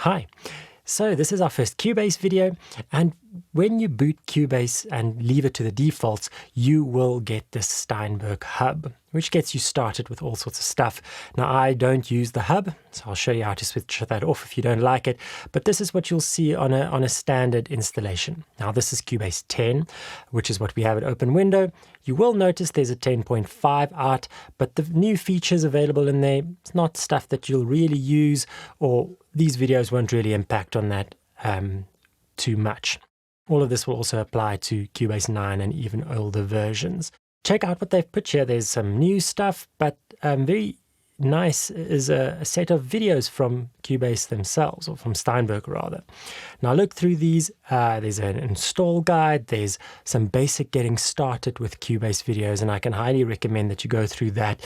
Hi. So this is our first Cubase video, and when you boot Cubase and leave it to the defaults, you will get this Steinberg Hub, which gets you started with all sorts of stuff. Now, I don't use the hub, so I'll show you how to switch that off if you don't like it, but this is what you'll see on a standard installation. Now, this is Cubase 10, which is what we have at open window. You will notice there's a 10.5 out, but the new features available in there, it's not stuff that you'll really use, or these videos won't really impact on that too much. All of this will also apply to Cubase 9 and even older versions. Check out what they've put here. There's some new stuff, but very nice is a set of videos from Cubase themselves, or from Steinberg rather. Now look through these. There's an install guide. There's some basic getting started with Cubase videos, and I can highly recommend that you go through that.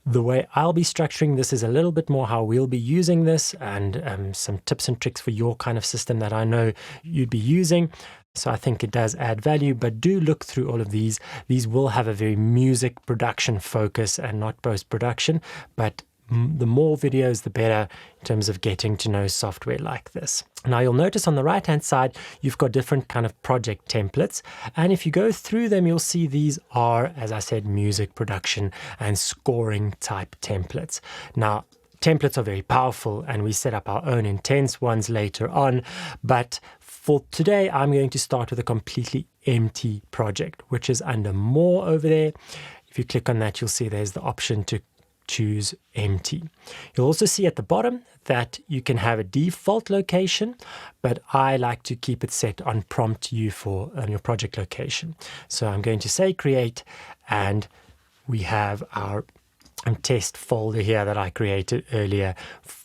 The way I'll be structuring this is a little bit more how we'll be using this, and some tips and tricks for your kind of system that I know you'd be using. So I think it does add value, but do look through all of these. These will have a very music production focus and not post-production, but the more videos, the better in terms of getting to know software like this. Now you'll notice on the right-hand side, you've got different kind of project templates. And if you go through them, you'll see these are, as I said, music production and scoring type templates. Now, templates are very powerful, and we set up our own intense ones later on. But for today, I'm going to start with a completely empty project, which is under More over there. If you click on that, you'll see there's the option to choose empty. You'll also see at the bottom that you can have a default location, but I like to keep it set on prompt you for your project location. So I'm going to say create, and we have our test folder here that I created earlier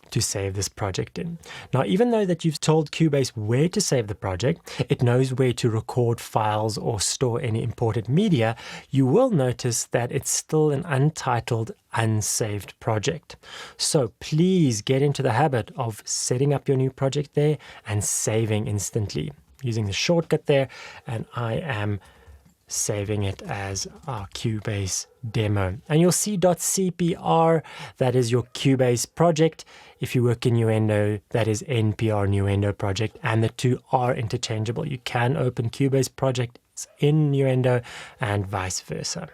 to save this project in. Now, even though that you've told Cubase where to save the project, it knows where to record files or store any imported media, you will notice that it's still an untitled, unsaved project. So please get into the habit of setting up your new project there and saving instantly using the shortcut there, and I am saving it as our Cubase demo. And you'll see .cpr, that is your Cubase project. If you work in Nuendo, that is NPR Nuendo project, and the two are interchangeable. You can open Cubase projects in Nuendo and vice versa.